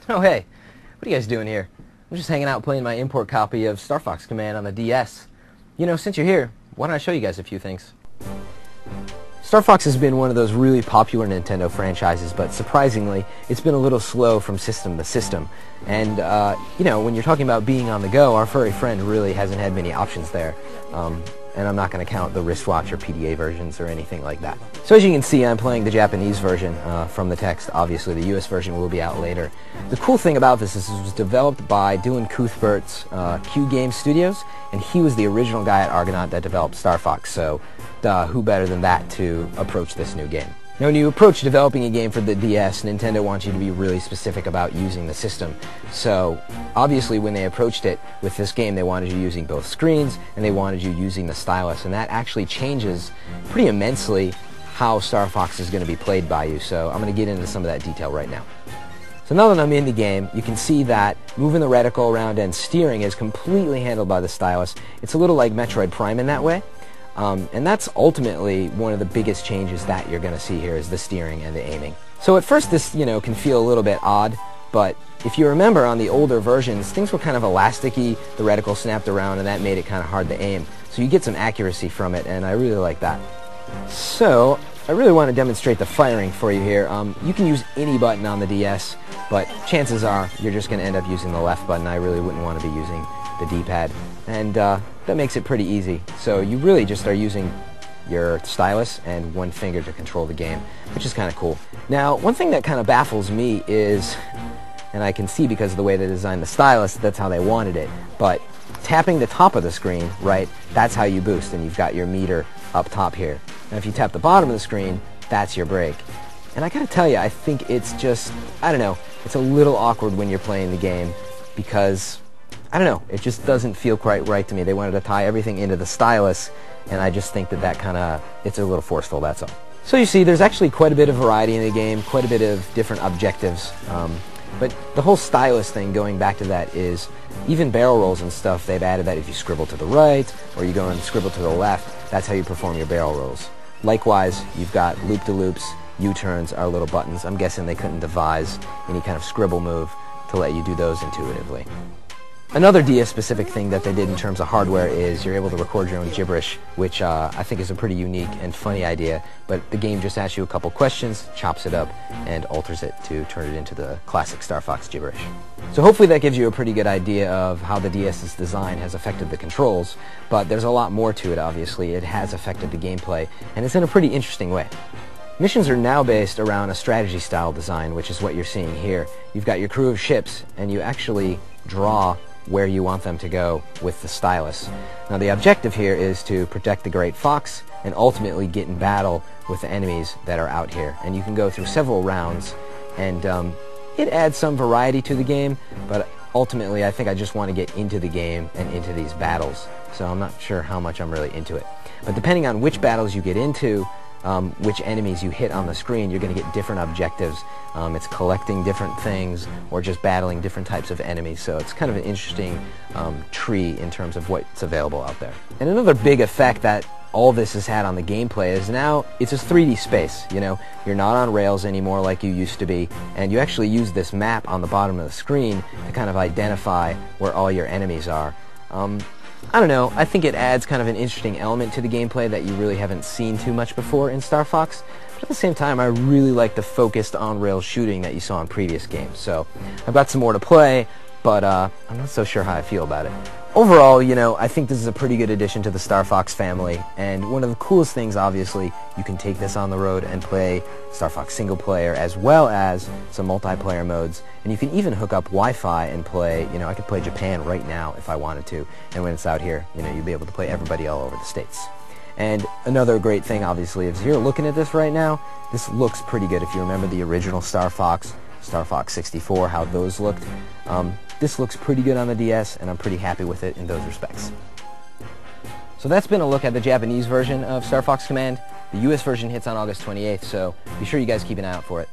Oh hey, what are you guys doing here? I'm just hanging out playing my import copy of Star Fox Command on the DS. You know, since you're here, why don't I show you guys a few things? Star Fox has been one of those really popular Nintendo franchises, but surprisingly, it's been a little slow from system to system. And, you know, when you're talking about being on the go, our furry friend really hasn't had many options there. And I'm not going to count the wristwatch or PDA versions or anything like that. So as you can see, I'm playing the Japanese version from the text. Obviously, the US version will be out later. The cool thing about this is it was developed by Dylan Cuthbert's Q Game Studios, and he was the original guy at Argonaut that developed Star Fox, so who better than that to approach this new game? Now, when you approach developing a game for the DS, Nintendo wants you to be really specific about using the system. So, obviously, when they approached it with this game, they wanted you using both screens, and they wanted you using the stylus, and that actually changes pretty immensely how Star Fox is going to be played by you. So, I'm going to get into some of that detail right now. So now that I'm in the game, you can see that moving the reticle around and steering is completely handled by the stylus. It's a little like Metroid Prime in that way. And that's ultimately one of the biggest changes that you're going to see here is the steering and the aiming. So at first this, you know, can feel a little bit odd, but if you remember on the older versions, things were kind of elasticy, the reticle snapped around, and that made it kind of hard to aim. So you get some accuracy from it, and I really like that. So I really want to demonstrate the firing for you here. You can use any button on the DS, but chances are you're just going to end up using the left button. I really wouldn't want to be using the D-pad, and that makes it pretty easy. So you really just are using your stylus and one finger to control the game, which is kind of cool. Now, one thing that kind of baffles me is, and I can see because of the way they designed the stylus, that's how they wanted it, but tapping the top of the screen, right, that's how you boost, and you've got your meter up top here. Now, if you tap the bottom of the screen, that's your brake. And I gotta tell you, I think it's just, I don't know, it's a little awkward when you're playing the game because, I don't know, it just doesn't feel quite right to me. They wanted to tie everything into the stylus, and I just think that kind of, it's a little forceful, that's all. So you see, there's actually quite a bit of variety in the game, quite a bit of different objectives, but the whole stylus thing, going back to that, is even barrel rolls and stuff, they've added that if you scribble to the right, or you go and scribble to the left, that's how you perform your barrel rolls. Likewise, you've got loop-de-loops, U-turns are little buttons. I'm guessing they couldn't devise any kind of scribble move to let you do those intuitively. Another DS-specific thing that they did in terms of hardware is you're able to record your own gibberish, which I think is a pretty unique and funny idea, but the game just asks you a couple questions, chops it up, and alters it to turn it into the classic Star Fox gibberish. So hopefully that gives you a pretty good idea of how the DS's design has affected the controls, but there's a lot more to it, obviously. It has affected the gameplay, and it's in a pretty interesting way. Missions are now based around a strategy-style design, which is what you're seeing here. You've got your crew of ships, and you actually draw where you want them to go with the stylus. Now the objective here is to protect the Great Fox and ultimately get in battle with the enemies that are out here. And you can go through several rounds, and it adds some variety to the game, but ultimately I think I just want to get into the game and into these battles. So I'm not sure how much I'm really into it. But depending on which battles you get into, which enemies you hit on the screen, you're going to get different objectives. It's collecting different things or just battling different types of enemies, so it's kind of an interesting tree in terms of what's available out there. And another big effect that all this has had on the gameplay is now it's a 3D space. You know, you're not on rails anymore like you used to be, and you actually use this map on the bottom of the screen to kind of identify where all your enemies are. I don't know, I think it adds kind of an interesting element to the gameplay that you really haven't seen too much before in Star Fox, but at the same time I really like the focused on-rail shooting that you saw in previous games. So I've got some more to play, but I'm not so sure how I feel about it. Overall, you know, I think this is a pretty good addition to the Star Fox family, and one of the coolest things, obviously, you can take this on the road and play Star Fox single player as well as some multiplayer modes, and you can even hook up Wi-Fi and play, you know, I could play Japan right now if I wanted to, and when it's out here, you know, you'd be able to play everybody all over the States. And another great thing, obviously, is you're looking at this right now, this looks pretty good. If you remember the original Star Fox 64, how those looked, this looks pretty good on the DS, and I'm pretty happy with it in those respects. So that's been a look at the Japanese version of Star Fox Command. The US version hits on August 28th, so be sure you guys keep an eye out for it.